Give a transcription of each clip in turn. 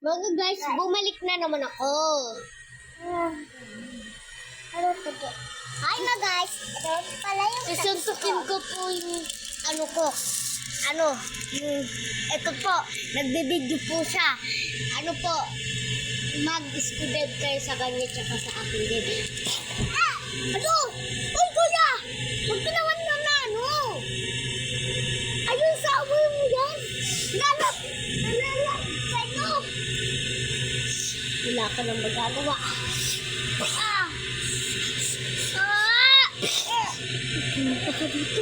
Mga guys, bumalik na naman ako. Ano to? Hi na guys. Ito pala yung Susuntukin ko po yung ano ko. Ito po, nagbibideo po siya. Ano po, mag-scuded kayo sa kanya tsaka sa akin din. Ah! Ano? Uy, kuya! Huwag ka naman na ano? Ayun sa amoy mo yan. Lalap! Sa'yo! Wala ka nang magagawa. Ah! Ah! Pumunta ka dito.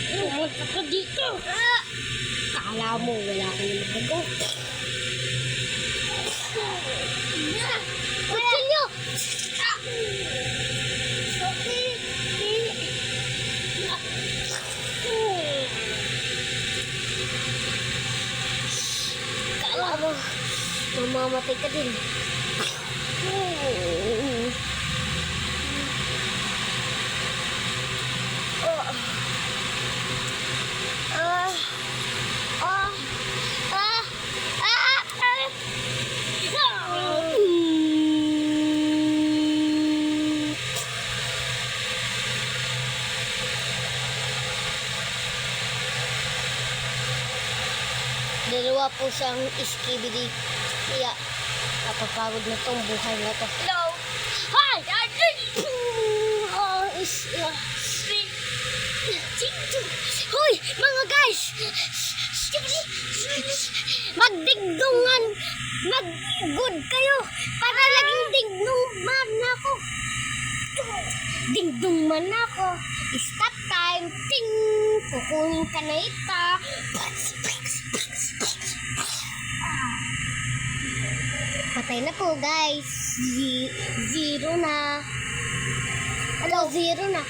Pumunta ka dito. Ah! Kala mo, wala ka nang magagawa. Kutsilyo! Ah! Kala mo, mamamatay ka din. Dalawa po siyang iskibidi. Kaya, napapagod na tong buhay na to. Hello! Hi! Hoy! Mga guys! Magdigdungan! Mag-good kayo! Para laging digdungman ako! Digdungman ako! Stop time! Ting! Kukunin ka na ita! Patay na po guys. Zero na. Ano? Zero na.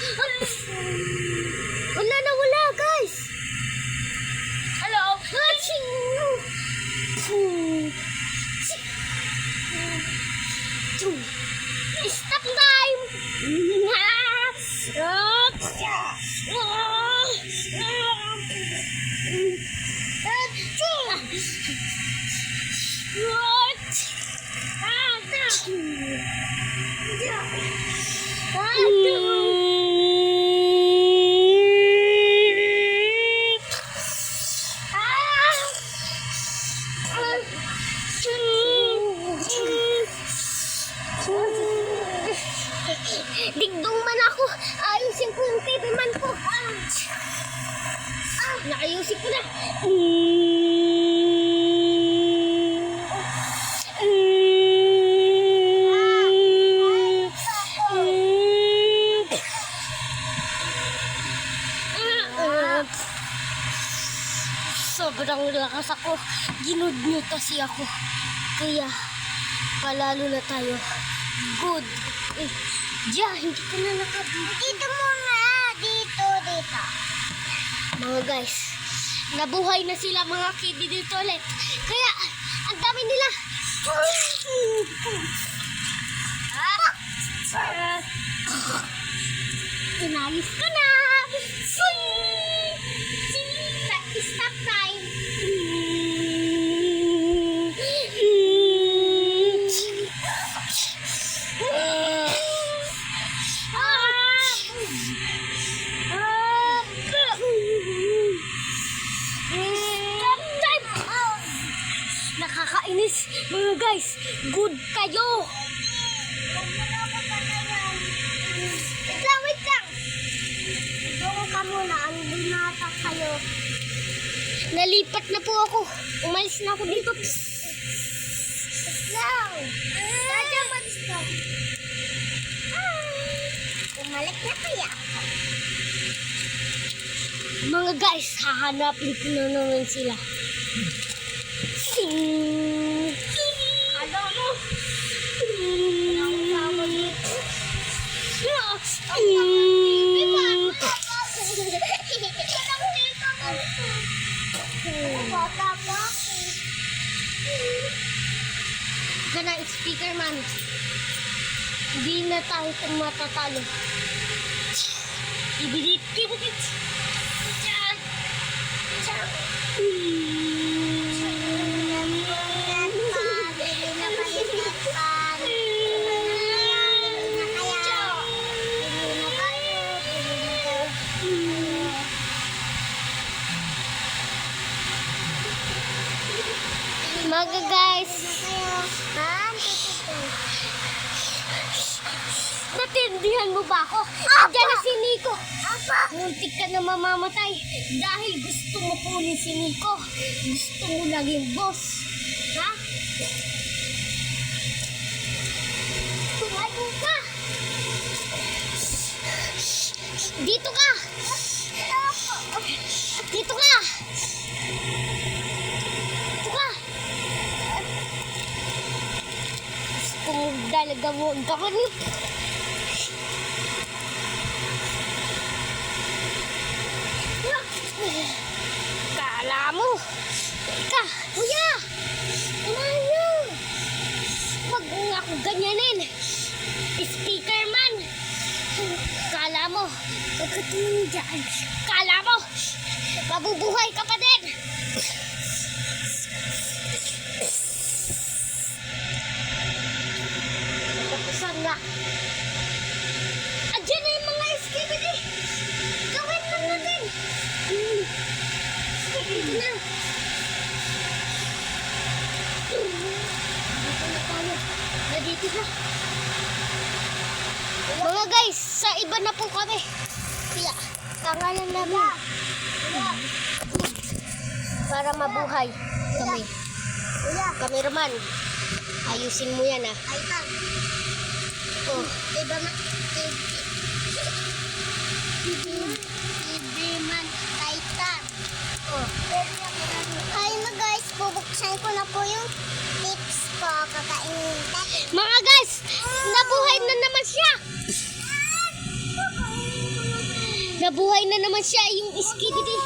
Wala guys. Hello? Stop time. Digdong man ako. Ayusin ko yung TV man ko. Naayusin ko na. Sobrang lakas ako. Ginudnyut kasi ako. Kaya, palalo na tayo. Good. Hindi ka na nakabili. Dito muna. Dito. Mga guys, nabuhay na sila mga kibi dito ulit. Kaya, ang dami nila. Inayos ka na. Stop time. Nakakainis mga guys. Good kayo. Wait lang. Doon ka muna. Andun na kayo. Nalipat na po ako. Umalis na ako dito. Lang. Dadya ba dito? Umalik na kaya. Mga guys, hahanapin ko na naman sila. Ano mo? Ang tama dito. Kana speaker man. Hindi na tayo matatalo. Ibigit. Mga guys, natindihan mo ba ako? Diyan na si Nico. Muntik ka na mamamatay dahil gusto mo kunin si Nico. Gusto mo naging boss. Ha? Tumayo ka. Dito ka. Dito ka. Dito ka. Gusto mo talaga mo ang gawin niyo. Kala mo. Ka, kuya. Kumayo. Wag mo nga ako ganyanin. Speaker man. Kala mo. Pagkatingin dyan. Kala mo. Mabubuhay ka pa din. Tapusan na. Andiyan na yung mga skibidi. Gawin lang natin. Dito na. Dito na tayo. Dito na. Mga guys, sa iba na po kami. Kaya, tangalan namin. Para mabuhay kami. Cameraman, ayusin mo yan ah. Oh. TV man, Titan. Oh. Hi na guys, bubuksan ko na po yung tips ko. Kakainin natin. Mga guys, nabuhay na naman siya. Nabuhay na naman siya yung skibidi.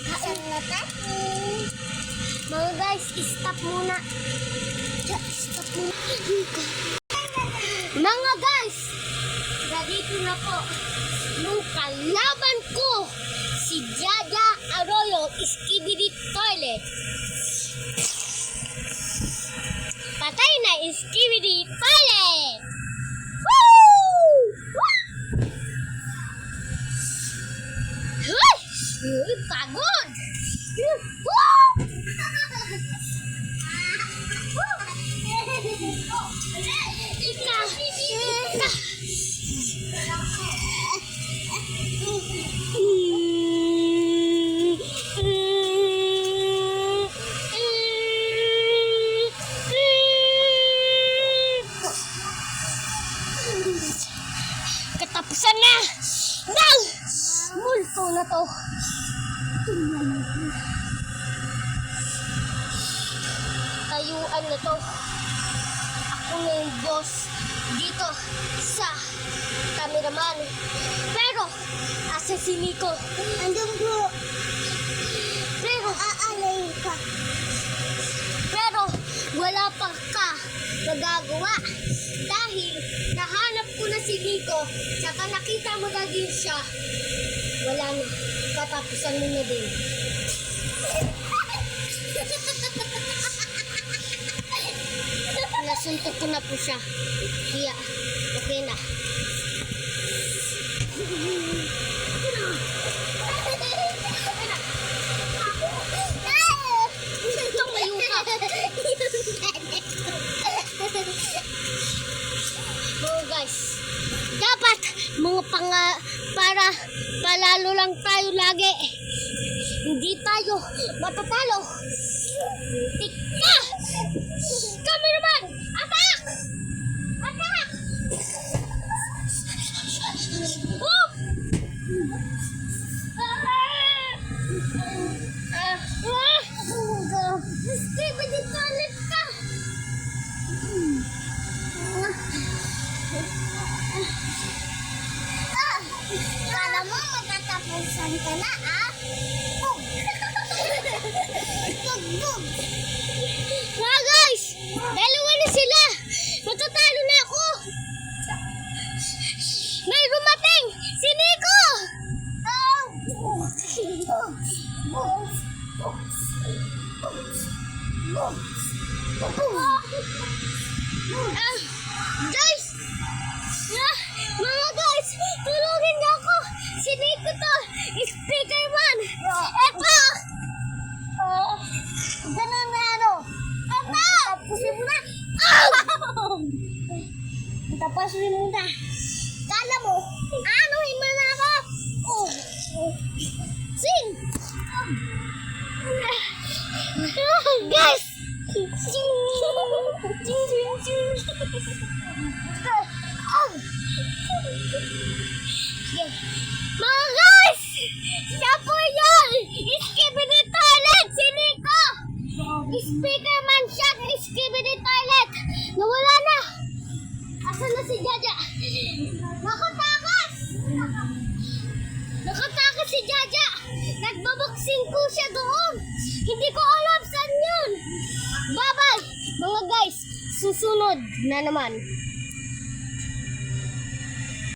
Kain na tayo. Mga guys, stop muna. Stop muna. Mga guys, dito na po. Nung kalaban ko, si Jaja Arroyo, Skibidi Toilet. Patay na Skibidi Toilet! Woo! Uy, pagod! Woo! Katapusan na ng multo na to. Tayuan na to. Ako na yung boss dito sa cameraman. Pero, asa si Nico? Andun po. Pero, Aalay ka. pero, wala pa ka magagawa. Dahil, nahanap ko na si Nico, saka nakita mo na din siya. Wala na. Katapusan mo na din. Nasuntok ko na po siya. Kaya, okay na. Tumayo ka. Oh guys, dapat mga para palalo lang tayo lagi. Hindi tayo matatalo. Tika! Cameraman! Attack! Attack! Oh! Skibidi toilet ka! Kala mo magtatapusan ka na, ah? Bug! Bug! Mga guys! Dalawa na sila! Matatalo na ako! May rumating! Si Nico! Guys! Mga guys! Tulungin niyo ako! Si Nico to! Speaker man! Eto! Pasunin muna. Kala mo, anuhin mo na ako. Oh. Sing! Guys! Mga guys! Siya po yan! Skibidi Toilet! Si Nico! Speaker man siya! Skibidi Toilet! Nawala na! Asan na si Jaja? Nakatakas! Nakatakas si Jaja! Nagbaboxing ko siya doon! Hindi ko alam saan yun! Bye-bye! Mga guys, susunod na naman.